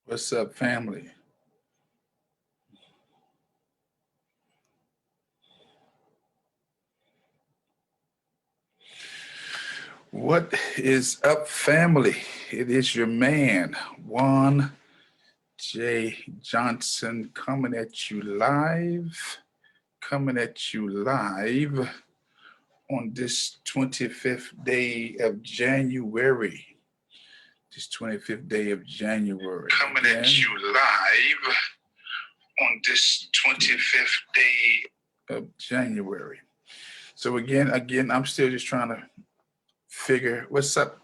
What's up, family? What is up, family? It is your man, Juan J. Johnson, coming at you live on this 25th day of January. This 25th day of January. Coming at you live on this 25th day of January. So again, I'm still just trying to figure what's up,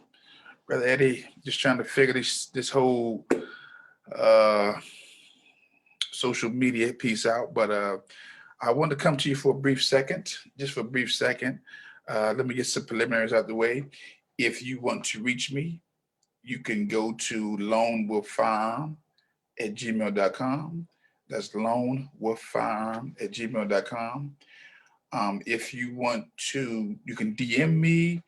Brother Eddie. Just trying to figure this whole uh, social media piece out. But I want to come to you for a brief second, just for a brief second. Let me get some preliminaries out the way. If you want to reach me, you can go to lonewolffirearm at gmail.com. That's lonewolffirearm at gmail.com. If you want to, you can DM me.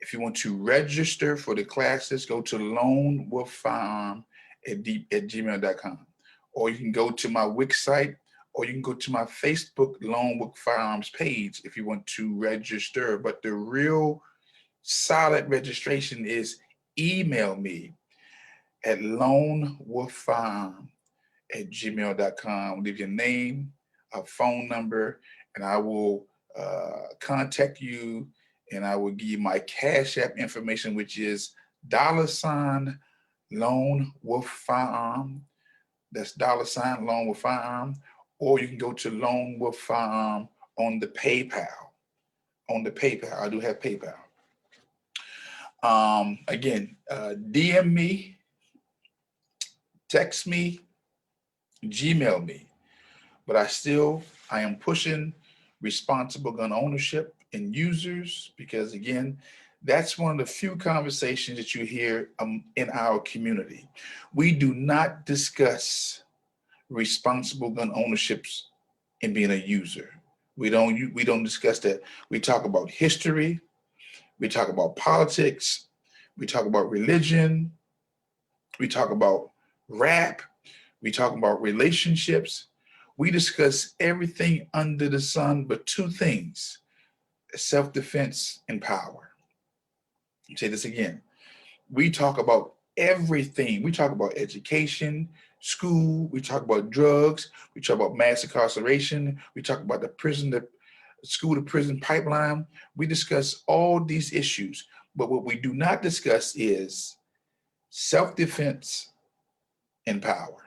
If you want to register for the classes, go to lonewolffirearm at gmail.com. Or you can go to my Wix site, or you can go to my Facebook Lone Wolf Firearms page if you want to register. But the real solid registration is email me at lonewolffirearm at gmail.com. Leave your name, a phone number, and I will contact you, and I will give you my Cash App information, which is $ Lone Wolf Firearm. That's $ Lone Wolf Firearm. Or you can go to Lone Wolf Firearm on the PayPal. On the PayPal, I do have PayPal. Again, DM me, text me, Gmail me. But I am pushing responsible gun ownership and users because, again, that's one of the few conversations that you hear in our community. We do not discuss responsible gun ownerships and being a user. We don't discuss that. We talk about history. We talk about politics. We talk about religion. We talk about rap. We talk about relationships. We discuss everything under the sun but two things: self-defense and power. I'll say this again. We talk about everything. We talk about education, school, we talk about drugs, we talk about mass incarceration, we talk about the school to prison pipeline. We discuss all these issues. But what we do not discuss is self-defense and power.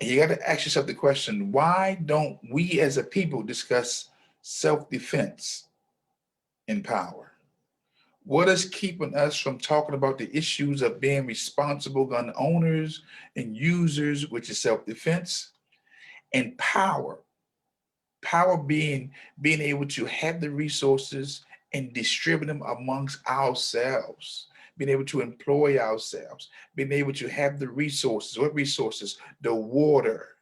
And you got to ask yourself the question, why don't we as a people discuss self-defense and power? What is keeping us from talking about the issues of being responsible gun owners and users, which is self-defense, and power? Power being able to have the resources and distribute them amongst ourselves, being able to employ ourselves, being able to have the resources. What resources? The water,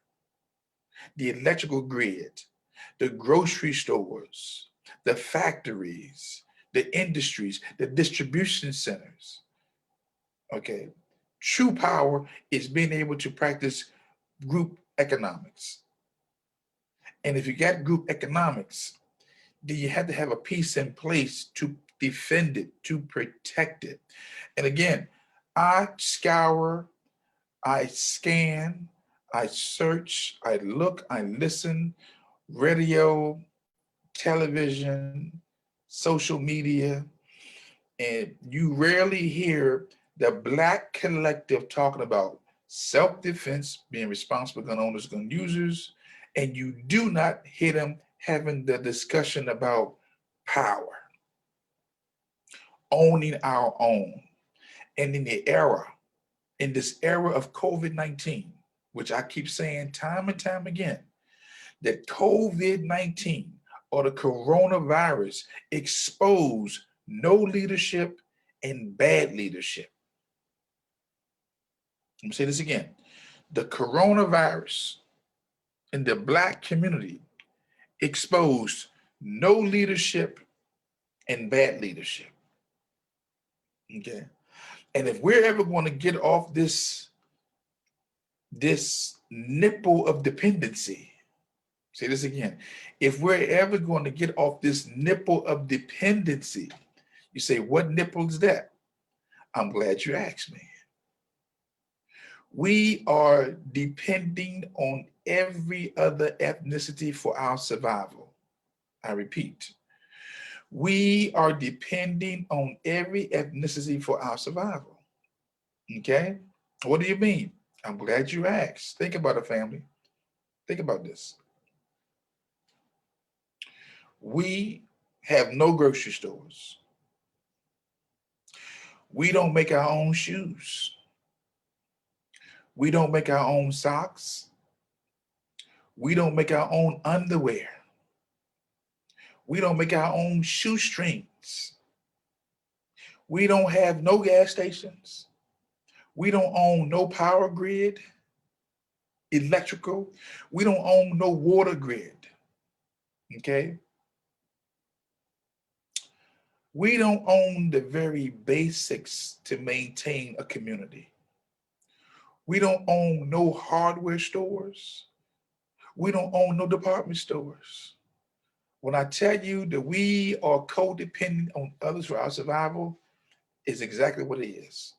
the electrical grid, the grocery stores, the factories, the industries, the distribution centers. Okay. True power is being able to practice group economics. And if you got group economics, then you have to have a piece in place to defend it, to protect it. And again, I scour, I scan, I search, I look, I listen, radio, television, social media, and you rarely hear the Black collective talking about self-defense, being responsible gun owners, gun users, and you do not hear them having the discussion about power, owning our own. And in this era of COVID-19, which I keep saying time and time again, that COVID-19 or the coronavirus exposed no leadership and bad leadership. Let me say this again. The coronavirus in the Black community exposed no leadership and bad leadership. Okay. And if we're ever going to get off this this nipple of dependency. Say this again. If we're ever going to get off this nipple of dependency, you say, what nipple is that? I'm glad you asked me. We are depending on every other ethnicity for our survival. I repeat, we are depending on every ethnicity for our survival. Okay? What do you mean? I'm glad you asked. Think about it, family. Think about this. We have no grocery stores. We don't make our own shoes. We don't make our own socks. We don't make our own underwear. We don't make our own shoestrings. We don't have no gas stations. We don't own no power grid, electrical. We don't own no water grid. Okay? We don't own the very basics to maintain a community. We don't own no hardware stores. We don't own no department stores. When I tell you that we are codependent on others for our survival, is exactly what it is.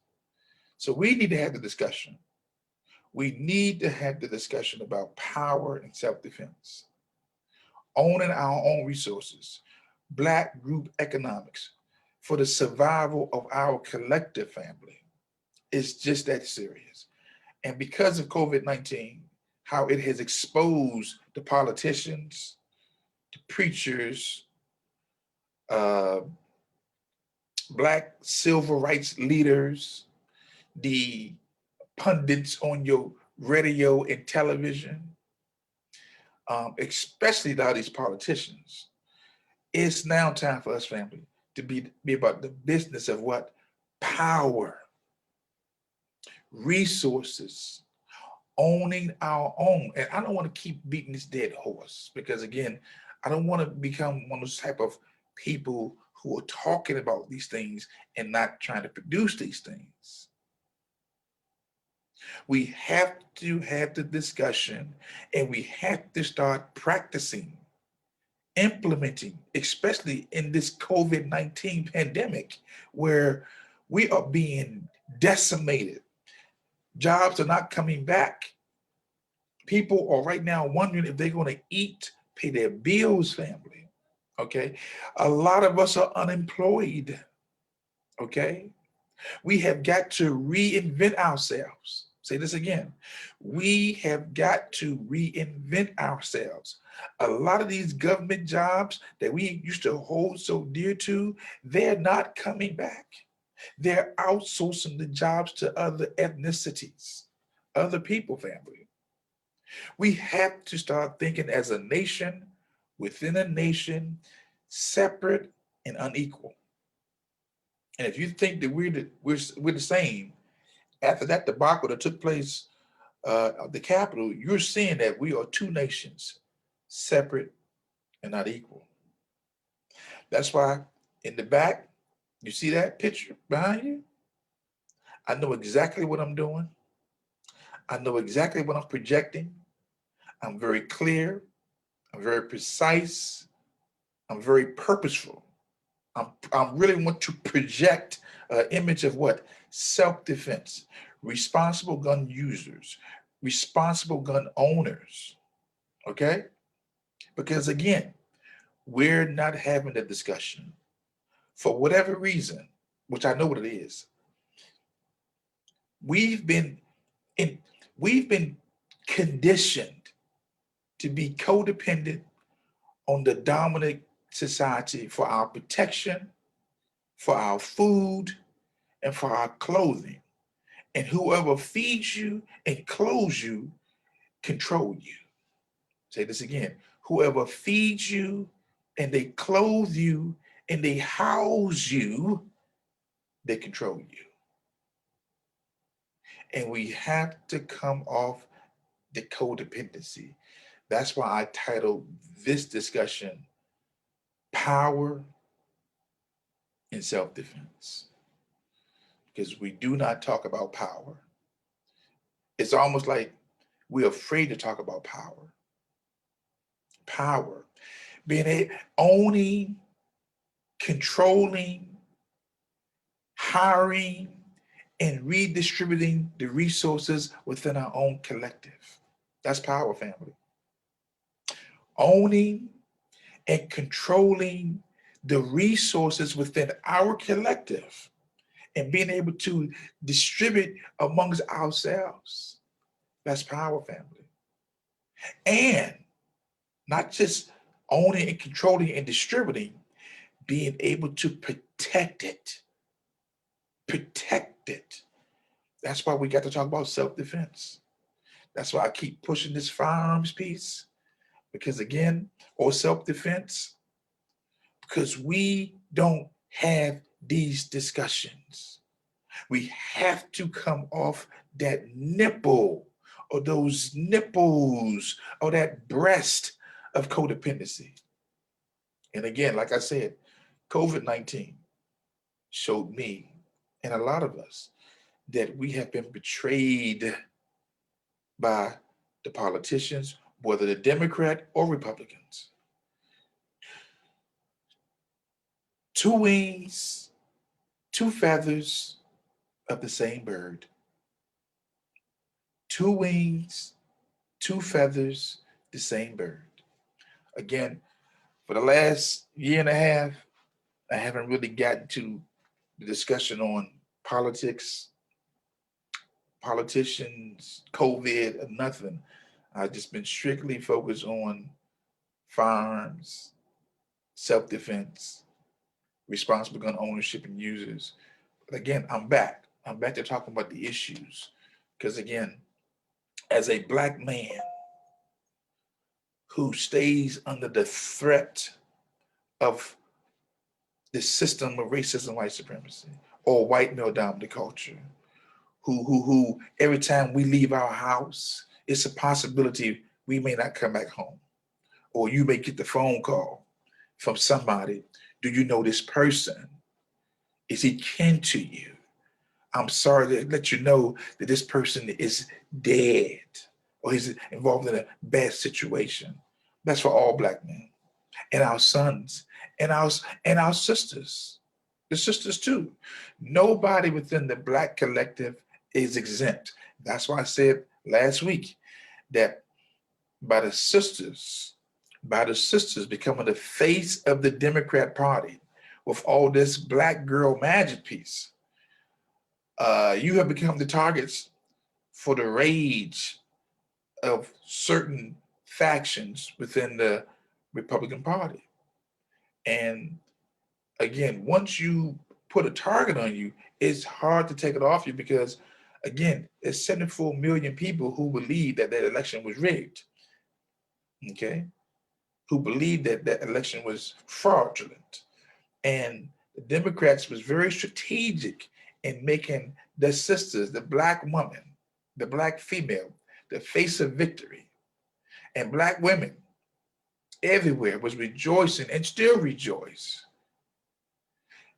So we need to have the discussion. We need to have the discussion about power and self-defense, owning our own resources, Black group economics for the survival of our collective family. It's just that serious. And because of COVID-19, how it has exposed the politicians, the preachers, uh, Black civil rights leaders, the pundits on your radio and television, especially now these politicians. It's now time for us, family, to be about the business of what? Power, resources, owning our own. And I don't want to keep beating this dead horse because, again, I don't want to become one of those type of people who are talking about these things and not trying to produce these things. We have to have the discussion and we have to start practicing, implementing, especially in this COVID-19 pandemic where we are being decimated. Jobs are not coming back. People are right now wondering if they're going to eat, pay their bills, family. Okay. A lot of us are unemployed. Okay. We have got to reinvent ourselves. Say this again. We have got to reinvent ourselves. A lot of these government jobs that we used to hold so dear to, they're not coming back. They're outsourcing the jobs to other ethnicities, other people, family. We have to start thinking as a nation, within a nation, separate and unequal. And if you think that we're the same, after that debacle that took place at the Capitol, you're seeing that we are two nations, separate and not equal. That's why in the back, you see that picture behind you? I know exactly what I'm doing. I know exactly what I'm projecting. I'm very clear. I'm very precise. I'm very purposeful. I'm really want to project an image of what? Self-defense, responsible gun users, responsible gun owners, okay? Because again, we're not having a discussion. For whatever reason, which I know what it is, we've been in, we've been conditioned to be codependent on the dominant society for our protection, for our food, and for our clothing. And whoever feeds you and clothes you control you. Say this again. Whoever feeds you and they clothe you and they house you, they control you. And we have to come off the codependency. That's why I titled this discussion Power and Self-Defense. Because we do not talk about power. It's almost like We're afraid to talk about power. Power. Owning, controlling, hiring, and redistributing the resources within our own collective. That's power, family. Owning and controlling the resources within our collective and being able to distribute amongst ourselves. That's power, family. And not just owning and controlling and distributing, being able to protect it. Protect it. That's why we got to talk about self-defense. That's why I keep pushing this firearms piece, because again, or self-defense, because we don't have these discussions. We have to come off that nipple or those nipples or that breast of codependency. And again, like I said, COVID-19 showed me and a lot of us that we have been betrayed by the politicians, whether the Democrat or Republicans. Two wings, two feathers of the same bird. Two wings, two feathers, the same bird. Again, for the last year and a half, I haven't really gotten to the discussion on politics, politicians, COVID, or nothing. I've just been strictly focused on firearms, self-defense, responsible gun ownership and users. But again, I'm back. I'm back to talking about the issues. Because again, as a black man who stays under the threat of the system of racism, white supremacy, or white male dominant culture, who every time we leave our house, it's a possibility we may not come back home. Or you may get the phone call from somebody. Do you know this person? Is he kin to you? I'm sorry to let you know that this person is dead or he's involved in a bad situation. That's for all black men and our sons and our sisters, the sisters too. Nobody within the black collective is exempt. That's why I said last week that by the sisters, becoming the face of the Democrat Party with all this black girl magic piece, you have become the targets for the rage of certain factions within the Republican Party. And again, once you put a target on you, it's hard to take it off you because, again, there's 74 million people who believe that that election was rigged, okay? Who believe that that election was fraudulent. And the Democrats was very strategic in making the sisters, the black woman, the black female, the face of victory. And black women everywhere was rejoicing and still rejoice,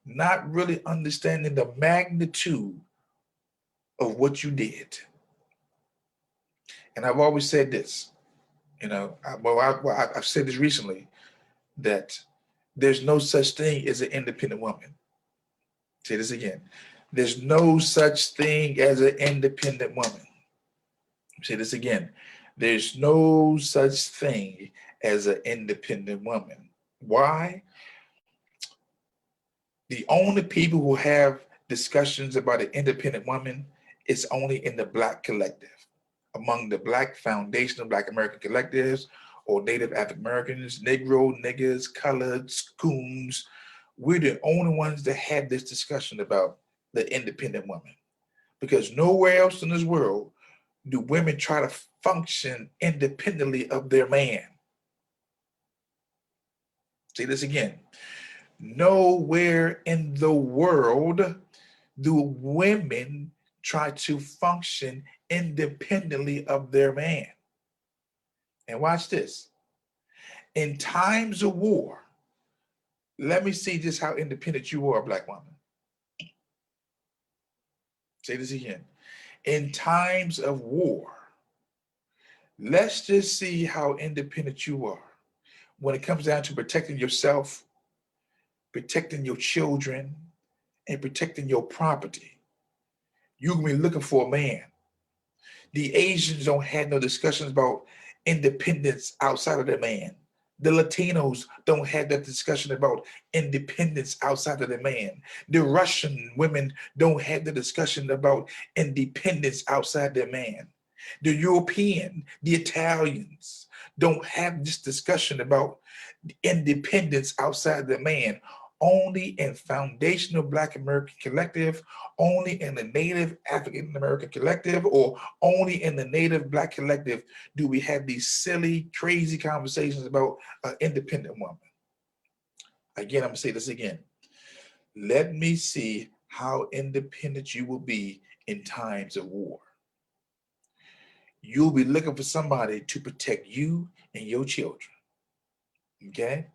not really understanding the magnitude of what you did. And I've always said this, I've said this recently, that there's no such thing as an independent woman. Say this again. There's no such thing as an independent woman. Say this again. There's no such thing as an independent woman. Why? The only people who have discussions about an independent woman is only in the black collective, among the black foundation of black American collectives or Native African Americans, Negro, niggers, coloreds, coons. We're the only ones that had this discussion about the independent woman, because nowhere else in this world do women try to function independently of their man. Say this again. Nowhere in the world do women try to function independently of their man. And watch this. In times of war, let me see just how independent you are, black woman. Say this again. In times of war, Let's just see how independent you are when it comes down to protecting yourself, protecting your children, and protecting your property. You're gonna be looking for a man. The Asians don't have no discussions about independence outside of the man. The Latinos don't have that discussion about independence outside of the man. The Russian women don't have the discussion about independence outside their man. The European, the Italians don't have this discussion about independence outside the man. Only in foundational Black American collective, only in the Native African American collective, or only in the Native Black collective do we have these silly, crazy conversations about an independent woman. Again, I'm gonna say this again. Let me see how independent you will be in times of war. You'll be looking for somebody to protect you and your children. Okay?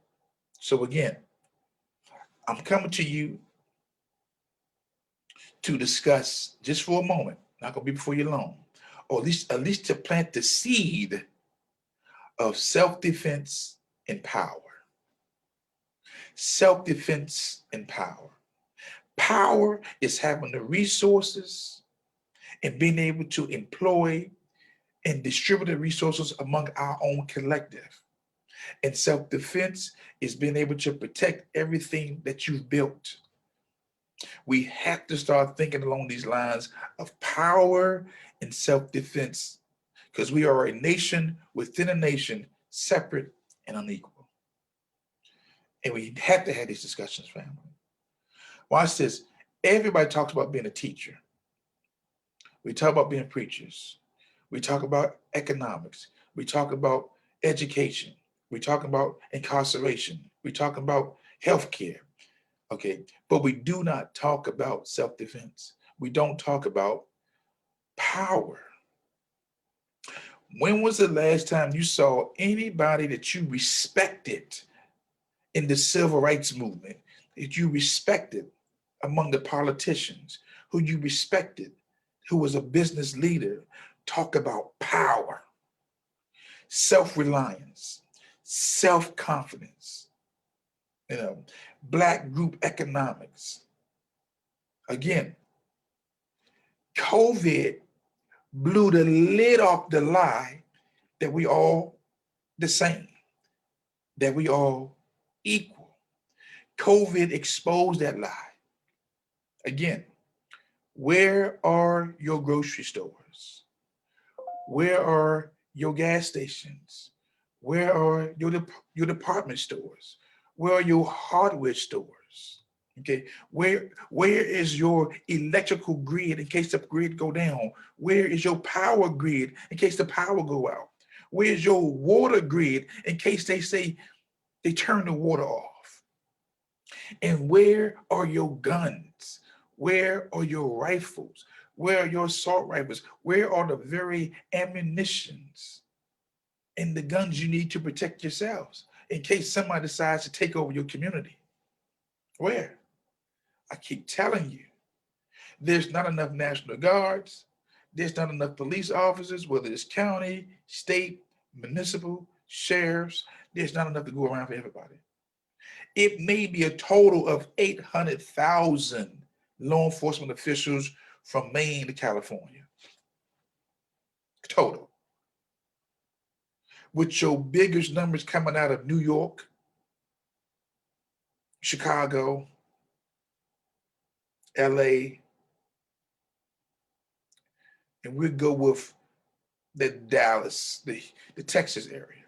So again, I'm coming to you to discuss just for a moment, not gonna be before you long, or at least to plant the seed of self-defense and power. Self-defense and power. Power is having the resources and being able to employ and distribute the resources among our own collective. And self-defense is being able to protect everything that you've built. We have to start thinking along these lines of power and self-defense because we are a nation within a nation, separate and unequal. And we have to have these discussions, family. Watch this. Everybody talks about being a teacher. We talk about being preachers. We talk about economics. We talk about education. We talk about incarceration. We talk about healthcare. Okay. But we do not talk about self-defense. We don't talk about power. When was the last time you saw anybody that you respected in the civil rights movement, that you respected among the politicians, who you respected, who was a business leader, talk about power, self-reliance, self-confidence, you know, Black group economics? Again, COVID blew the lid off the lie that we all the same, that we all equal. COVID exposed that lie. Again, where are your grocery stores? Where are your gas stations? Where are your department stores? Where are your hardware stores? Okay, where is your electrical grid in case the grid go down? Where is your power grid in case the power go out? Where's your water grid in case they say they turn the water off? And where are your guns? Where are your rifles? Where are your assault rifles? Where are the very ammunitions and the guns you need to protect yourselves in case somebody decides to take over your community? Where? I keep telling you, there's not enough National Guards. There's not enough police officers, whether it's county, state, municipal, sheriffs. There's not enough to go around for everybody. It may be a total of 800,000 law enforcement officials from Maine to California. Total. With your biggest numbers coming out of New York, Chicago, LA, and we'll go with the Dallas, the Texas area.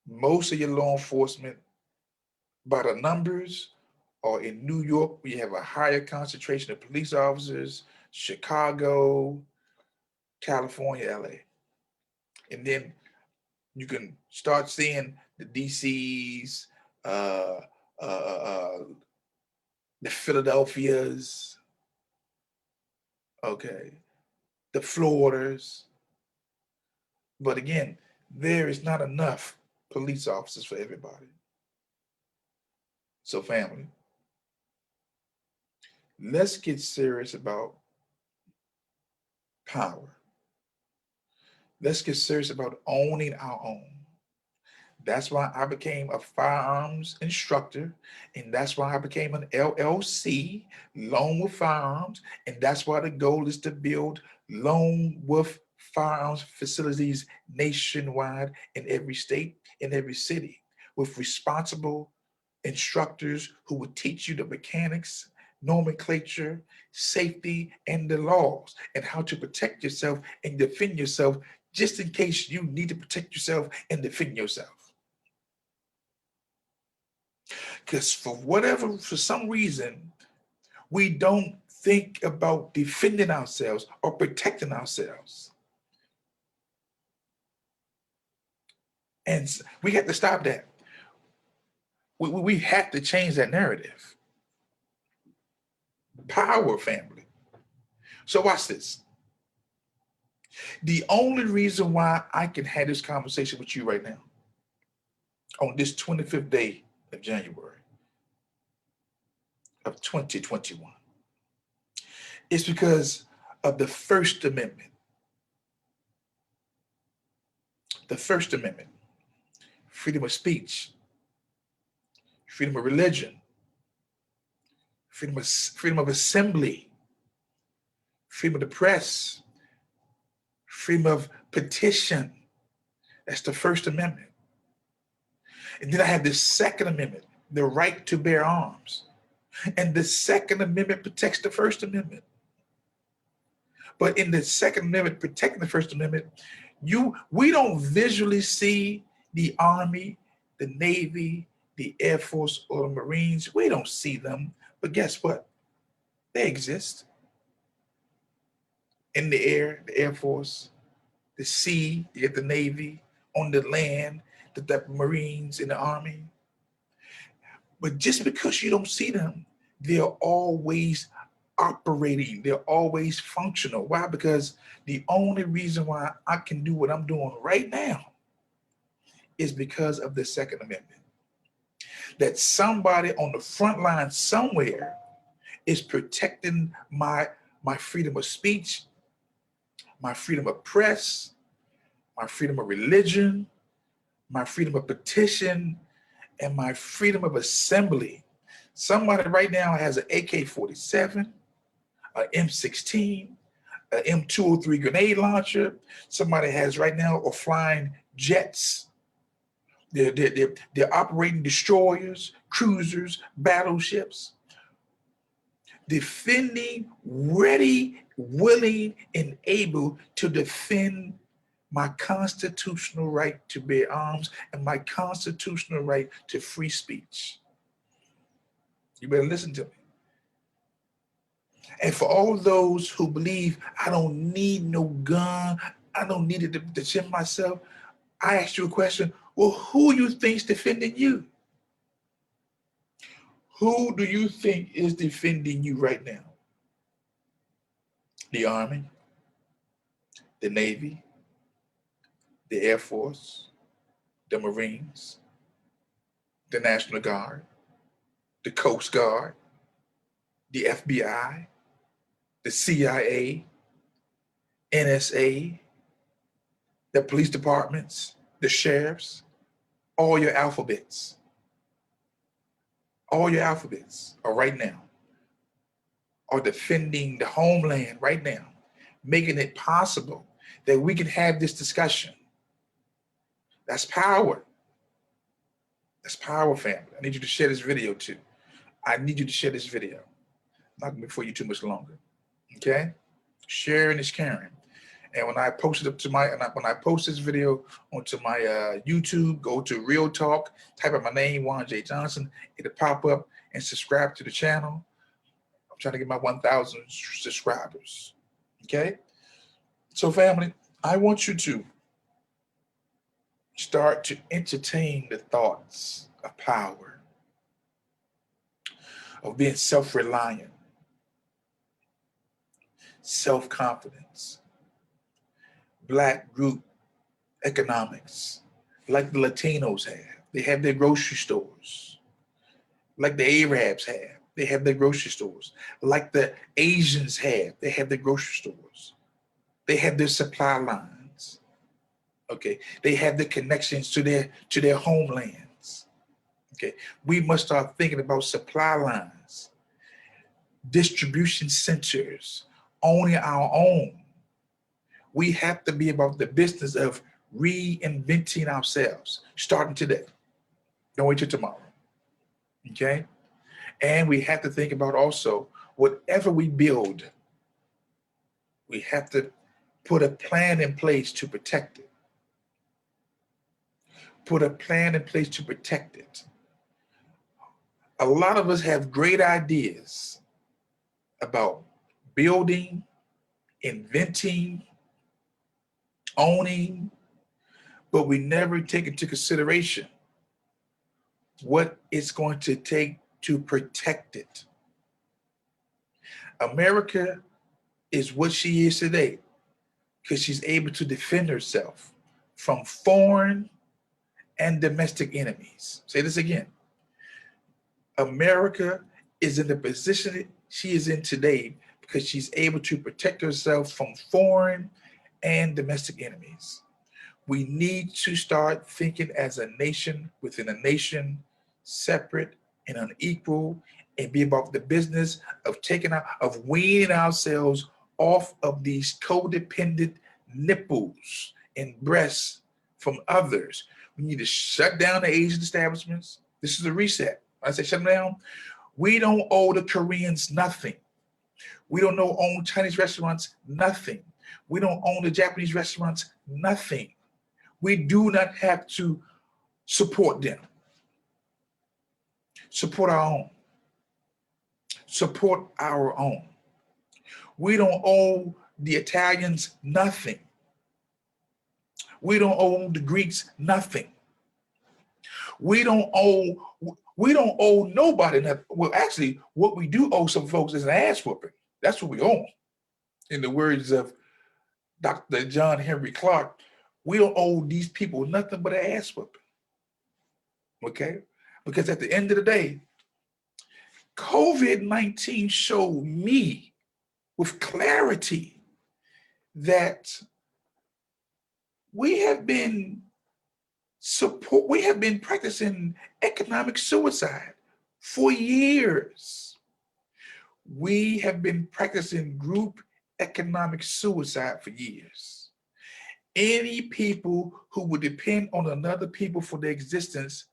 Most of your law enforcement, by the numbers, are in New York. We have a higher concentration of police officers, Chicago, California, LA. And then you can start seeing the DCs, uh, uh, uh, the Philadelphias, okay, the Floridas. But again, there is not enough police officers for everybody. So, family, let's get serious about power. Let's get serious about owning our own. That's why I became a firearms instructor, and that's why I became an LLC, Lone Wolf Firearms, and that's why the goal is to build Lone Wolf Firearms facilities nationwide in every state, in every city, with responsible instructors who will teach you the mechanics, nomenclature, safety, and the laws, and how to protect yourself and defend yourself just in case you need to protect yourself and defend yourself. Because for some reason, we don't think about defending ourselves or protecting ourselves. And we have to stop that. We have to change that narrative. Power, family. So watch this. The only reason why I can have this conversation with you right now, on this 25th day of January of 2021, is because of the First Amendment. The First Amendment, freedom of speech, freedom of religion, freedom of assembly, freedom of the press, freedom of petition. That's the First Amendment. And then I have the Second Amendment, the right to bear arms. And the Second Amendment protects the First Amendment. But in the Second Amendment protecting the First Amendment, we don't visually see the Army, the Navy, the Air Force, or the Marines. We don't see them. But guess what? They exist. In the air, the Air Force, the sea, you get the Navy, on the land, the Marines and the Army. But just because you don't see them, they're always operating. They're always functional. Why? Because the only reason why I can do what I'm doing right now is because of the Second Amendment. That somebody on the front line somewhere is protecting my freedom of speech, my freedom of press, my freedom of religion, my freedom of petition, and my freedom of assembly. Somebody right now has an AK-47, an M16, an M203 grenade launcher. Somebody has right now are flying jets. They're operating destroyers, cruisers, battleships, defending, ready, willing, and able to defend my constitutional right to bear arms and my constitutional right to free speech. You better listen to me. And for all those who believe I don't need no gun, I don't need it to defend myself, I ask you a question. Well, who you think's defending you? Who do you think is defending you right now? The Army, the Navy, the Air Force, the Marines, the National Guard, the Coast Guard, the FBI, the CIA, NSA, the police departments, the sheriffs, all your alphabets are right now, are defending the homeland right now, making it possible that we can have this discussion. That's power. That's power, family. I need you to share this video too. I need you to share this video. I'm not gonna be for you too much longer. Okay? Sharing is caring. And when I post it up to when I post this video onto my YouTube, go to Real Talk, type out my name, Juan J. Johnson, it'll pop up, and subscribe to the channel. I'm trying to get my 1,000 subscribers. Okay? So family, I want you to start to entertain the thoughts of power, of being self-reliant, self-confidence, Black group economics, like the Latinos have. They have their grocery stores. Like the Arabs have. They have their grocery stores. Like the Asians have. They have their grocery stores. They have their supply lines. Okay, they have the connections to their homelands. Okay, we must start thinking about supply lines, distribution centers, owning our own. We have to be about the business of reinventing ourselves, starting today. Don't wait till tomorrow. Okay, and we have to think about also whatever we build, we have to put a plan in place to protect it. Put a plan in place to protect it. A lot of us have great ideas about building, inventing, owning, but we never take into consideration what it's going to take to protect it. America is what she is today because she's able to defend herself from foreign and domestic enemies. Say this again. America is in the position she is in today because she's able to protect herself from foreign and domestic enemies. We need to start thinking as a nation within a nation, separate and unequal, and be about the business of weaning ourselves off of these codependent nipples and breasts from others. We need to shut down the Asian establishments. This is a reset. When I say shut them down, we don't owe the Koreans nothing. We don't own Chinese restaurants, nothing. We don't own the Japanese restaurants, nothing. We do not have to support them. Support our own. Support our own. We don't owe the Italians nothing. We don't owe the Greeks nothing. We don't owe nobody nothing. Well, actually, what we do owe some folks is an ass whooping. That's what we owe. In the words of Dr. John Henry Clark, we don't owe these people nothing but an ass whooping. Okay? Because at the end of the day, COVID-19 showed me with clarity that we have been practicing economic suicide for years. We have been practicing group economic suicide for years. Any people who would depend on another people for their existence,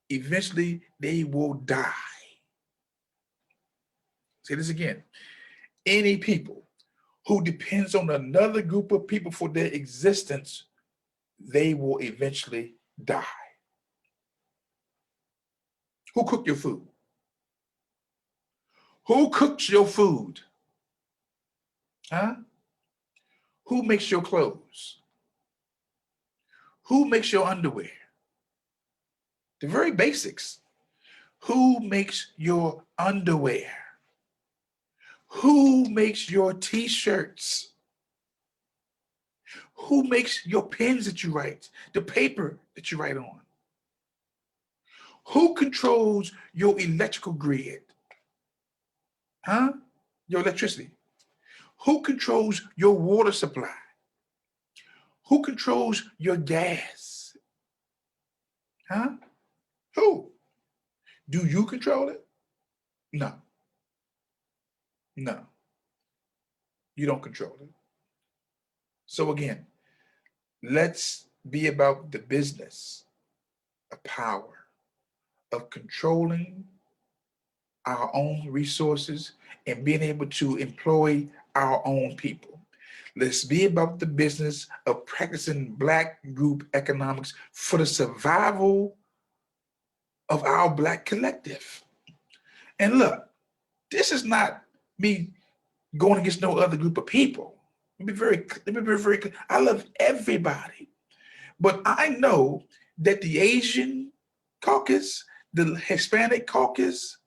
eventually they will die. Say this again. Any people who depends on another group of people for their existence, they will eventually die. Who cooked your food? Who cooks your food? Huh? Who makes your clothes? Who makes your underwear? The very basics. Who makes your underwear? Who makes your t-shirts? Who makes your pens that you write, the paper that you write on? Who controls your electrical grid? Huh? Your electricity. Who controls your water supply? Who controls your gas? Huh? Who? Do you control it? No. No. You don't control it. So again, let's be about the business of power, of controlling our own resources and being able to employ our own people. Let's be about the business of practicing Black group economics for the survival of our Black collective. And look, this is not me going against no other group of people. Let me be very clear. I love everybody. But I know that the Asian caucus, the Hispanic caucus,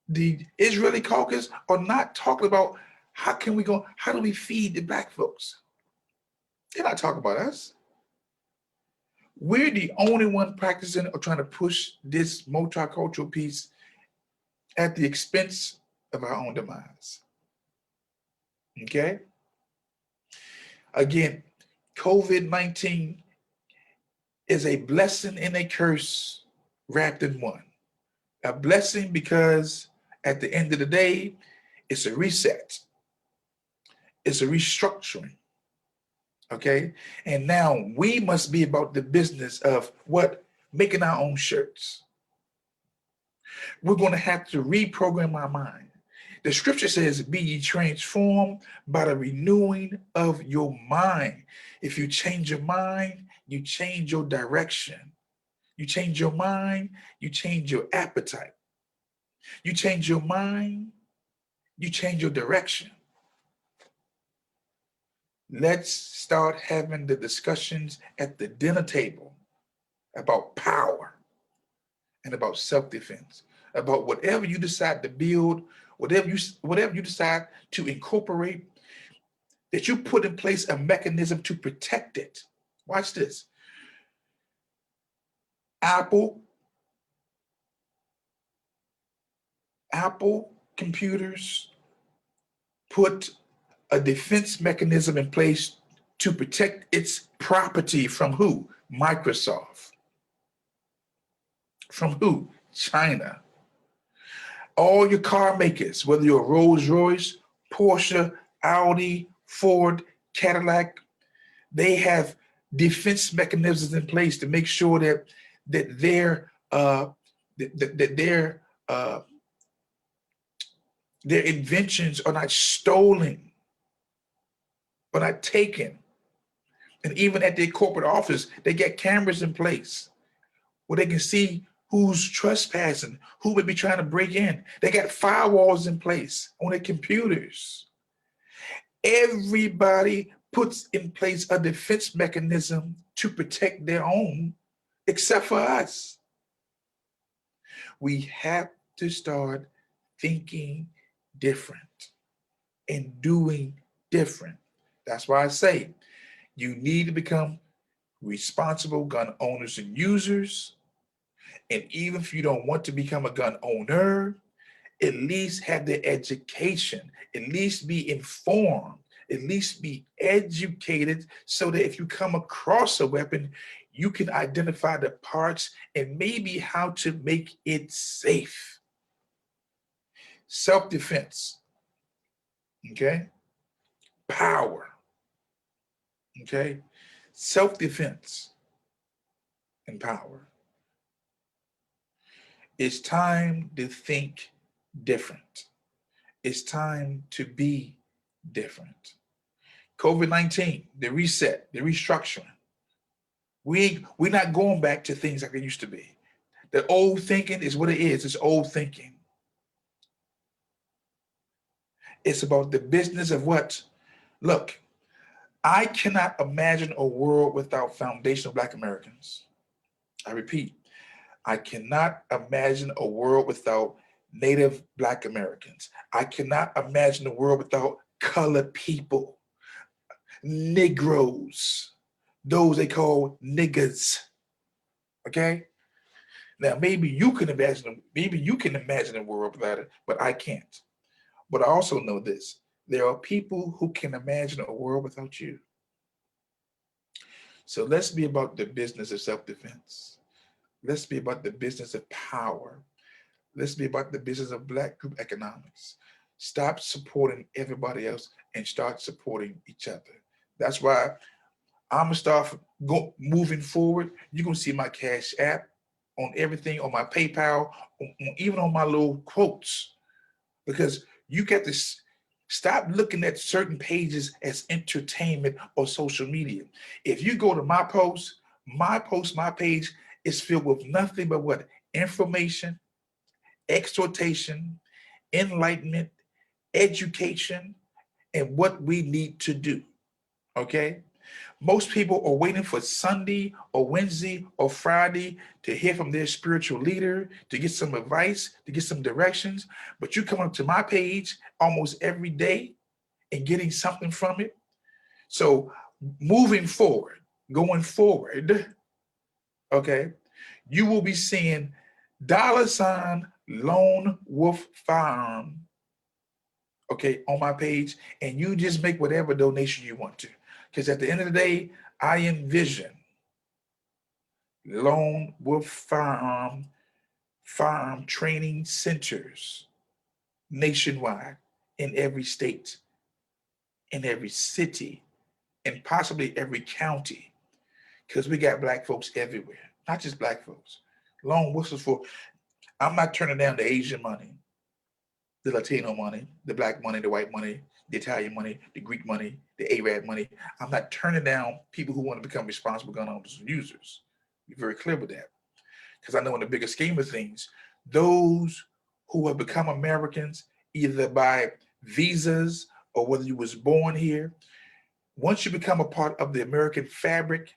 the Israeli caucus are not talking about how do we feed the Black folks? They're not talking about us. We're the only one practicing or trying to push this multicultural piece at the expense of our own demise. Okay? Again, COVID-19 is a blessing and a curse wrapped in one. A blessing because at the end of the day, it's a reset. It's a restructuring. Okay. And now we must be about the business of what? Making our own shirts. We're going to have to reprogram our mind. The scripture says, be ye transformed by the renewing of your mind. If you change your mind, you change your direction. You change your mind, you change your appetite. You change your mind, you change your direction. Let's start having the discussions at the dinner table about power and about self-defense, about whatever you decide to build, whatever you decide to incorporate, that you put in place a mechanism to protect it. Watch this. Apple computers put a defense mechanism in place to protect its property from who? Microsoft. From who? China. All your car makers, whether you're Rolls Royce, Porsche, Audi, Ford, Cadillac, they have defense mechanisms in place to make sure that their inventions are not stolen, are not taken. And even at their corporate office, they get cameras in place where they can see who's trespassing, who would be trying to break in. They got firewalls in place on their computers. Everybody puts in place a defense mechanism to protect their own, except for us. We have to start thinking different and doing different. That's why I say you need to become responsible gun owners and users. And even if you don't want to become a gun owner, at least have the education, at least be informed, at least be educated so that if you come across a weapon, you can identify the parts and maybe how to make it safe. Self-defense, okay? Power, okay? Self-defense and power. It's time to think different. It's time to be different. COVID-19, the reset, the restructuring. We're not going back to things like it used to be. The old thinking is what it is. It's old thinking. It's about the business of what? Look, I cannot imagine a world without foundational Black Americans. I repeat, I cannot imagine a world without Native Black Americans. I cannot imagine a world without colored people, Negroes, those they call niggas. Okay? Now maybe you can imagine a world without it, but I can't. But I also know this. There are people who can imagine a world without you. So let's be about the business of self-defense. Let's be about the business of power. Let's be about the business of Black group economics. Stop supporting everybody else and start supporting each other. That's why I'm gonna start moving forward. You're gonna see my Cash App on everything, on my PayPal, even on my little quotes, because you got to stop looking at certain pages as entertainment or social media. If you go to my page is filled with nothing but what? Information, exhortation, enlightenment, education, and what we need to do, okay? Most people are waiting for Sunday or Wednesday or Friday to hear from their spiritual leader, to get some advice, to get some directions. But you come up to my page almost every day and getting something from it. So moving forward, going forward, okay, you will be seeing $ Lone Wolf Firearm, okay, on my page, and you just make whatever donation you want to. Because at the end of the day, I envision Lone Wolf firearm training centers nationwide in every state, in every city, and possibly every county, because we got black folks everywhere, not just black folks. Lone Wolves for, I'm not turning down the Asian money, the Latino money, the black money, the white money, the Italian money, the Greek money, the Arab money. I'm not turning down people who want to become responsible gun owners and users. Be very clear with that. Because I know in the bigger scheme of things, those who have become Americans, either by visas or whether you was born here, once you become a part of the American fabric,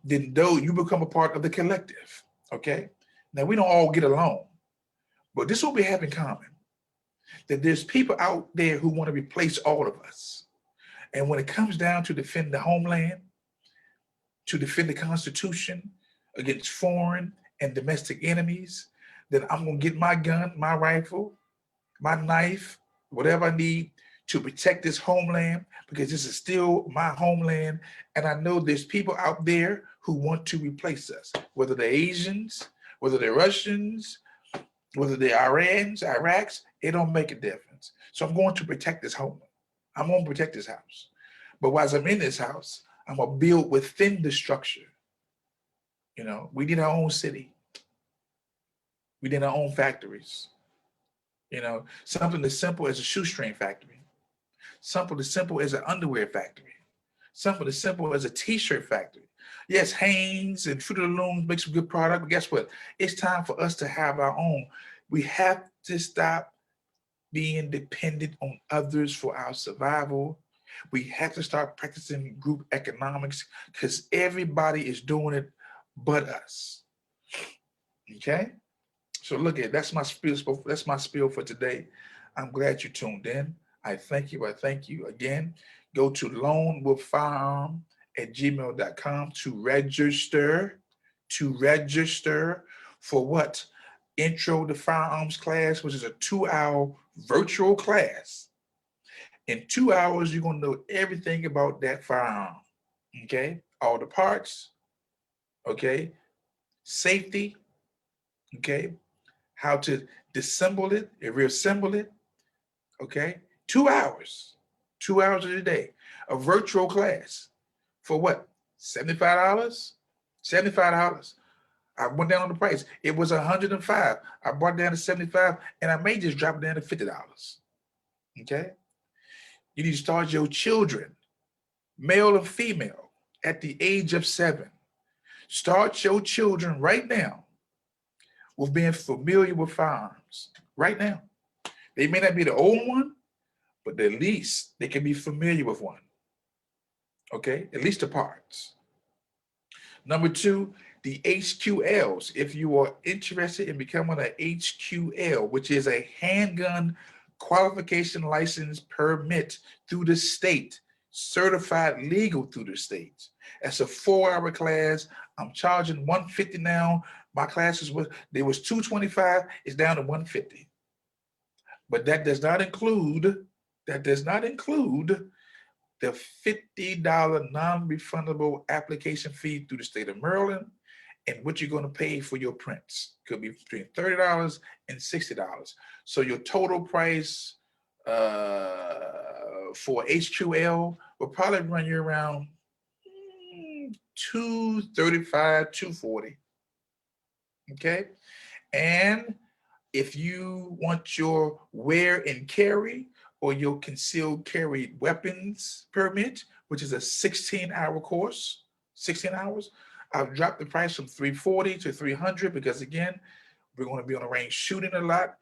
then though you become a part of the collective. Okay? Now we don't all get along, but this is what we have in common. That there's people out there who want to replace all of us. And when it comes down to defend the homeland, to defend the Constitution against foreign and domestic enemies, then I'm going to get my gun, my rifle, my knife, whatever I need to protect this homeland, because this is still my homeland. And I know there's people out there who want to replace us, whether they're Asians, whether they're Russians, whether they're Irans, Iraqs, it don't make a difference. So I'm going to protect this home. I'm going to protect this house. But while I'm in this house, I'm going to build within the structure. You know, we need our own city. We need our own factories. You know, something as simple as a shoestring factory. Something as simple as an underwear factory. Something as simple as a t-shirt factory. Yes, Hanes and Fruit of the Loom make some good product, but guess what? It's time for us to have our own. We have to stop being dependent on others for our survival. We have to start practicing group economics because everybody is doing it but us. Okay? So look at that's my spiel. That's my spiel for today. I'm glad you tuned in. I thank you. I thank you again. Go to lonewolffirearm at gmail.com to register. To register for what? Intro to Firearms class, which is a 2-hour virtual class. In 2 hours, you're going to know everything about that firearm. Okay? All the parts. Okay? Safety. Okay? How to disassemble it, reassemble it. Okay? 2 hours. 2 hours of the day. A virtual class. For what? $75? $75. I went down on the price. It was $105. I brought it down to $75, and I may just drop it down to $50. Okay? You need to start your children, male or female, at the age of 7. Start your children right now with being familiar with firearms. Right now. They may not be the old one, but at least they can be familiar with one. Okay? At least the parts. Number 2, the HQLs. If you are interested in becoming an HQL, which is a handgun qualification license permit through the state, certified legal through the state. That's a 4-hour class. I'm charging $150 now. My classes was $225. It's down to $150. But that does not include the $50 non-refundable application fee through the state of Maryland, and what you're going to pay for your prints. Could be between $30 and $60. So your total price for HQL will probably run you around $235, $240. Okay? And if you want your wear and carry or your concealed carry weapons permit, which is a 16-hour course, 16 hours, I've dropped the price from $340 to $300 because, again, we're going to be on a range shooting a lot.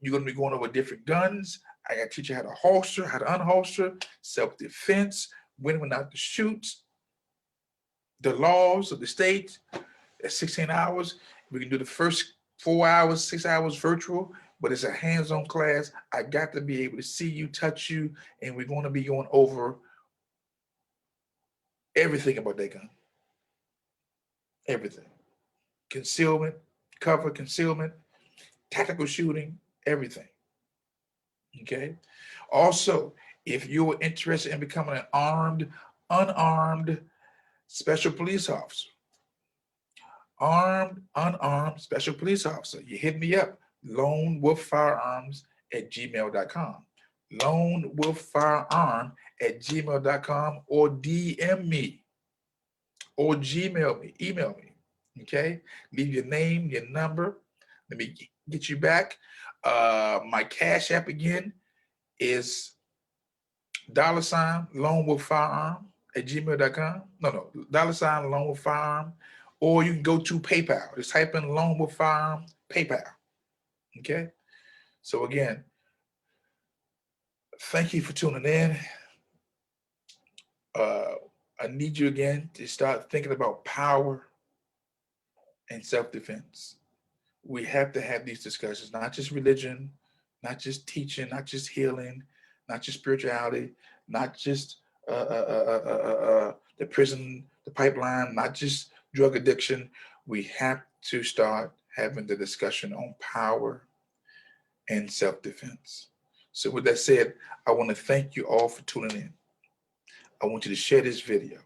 You're going to be going over different guns. I got to teach you how to holster, how to unholster, self-defense, when not to shoot, the laws of the state. At 16 hours, we can do the first 4 hours, 6 hours virtual, but it's a hands-on class. I got to be able to see you, touch you, and we're going to be going over everything about that gun. Everything. Concealment, cover, concealment, tactical shooting, everything. Okay? Also, if you're interested in becoming an unarmed special police officer, armed, unarmed special police officer. You hit me up, lonewolffirearms@gmail.com. Lonewolffirearm@gmail.com, or DM me or Gmail me, email me. Okay? Leave your name, your number. Let me get you back. My Cash App again is $lonewolffirearm@gmail.com. No, $lonewolffirearm. Or you can go to PayPal. Just type in lonewolffirearm PayPal. Okay? So again, thank you for tuning in. I need you again to start thinking about power and self-defense. We have to have these discussions, not just religion, not just teaching, not just healing, not just spirituality, not just the prison, the pipeline, not just drug addiction. We have to start having the discussion on power and self-defense. So with that said, I want to thank you all for tuning in. I want you to share this video.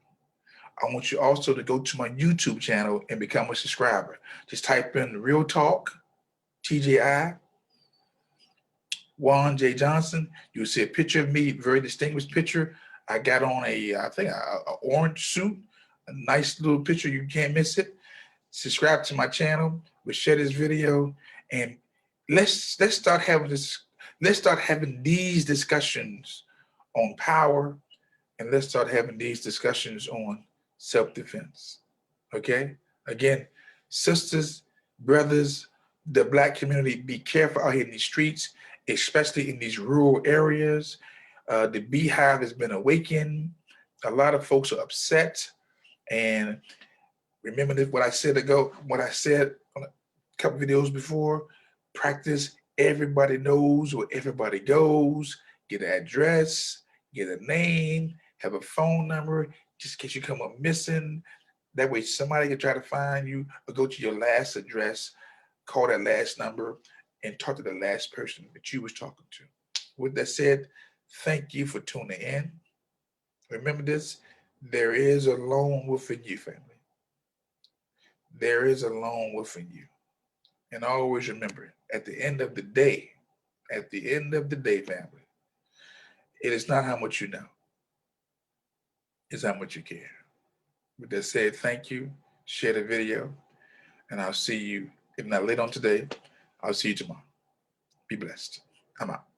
I want you also to go to my YouTube channel and become a subscriber. Just type in Real Talk, TJI, Juan J. Johnson. You'll see a picture of me, very distinguished picture. I got on I think a orange suit, a nice little picture. You can't miss it. Subscribe to my channel. We'll share this video, and let's start having this. Let's start having these discussions on power, and let's start having these discussions on self-defense. Okay? Again, sisters, brothers, the Black community, be careful out here in these streets, especially in these rural areas. The beehive has been awakened. A lot of folks are upset. And remember what I said on a couple videos before, practice everybody knows where everybody goes, get an address, get a name, have a phone number, just in case you come up missing. That way somebody can try to find you, or go to your last address, call that last number, and talk to the last person that you was talking to. With that said, thank you for tuning in. Remember this, there is a lone wolf in you, family. There is a lone wolf in you. And always remember, at the end of the day, family, it is not how much you know, it's how much you care. With that said, thank you. Share the video, and I'll see you, if not later on today, I'll see you tomorrow. Be blessed. I'm out.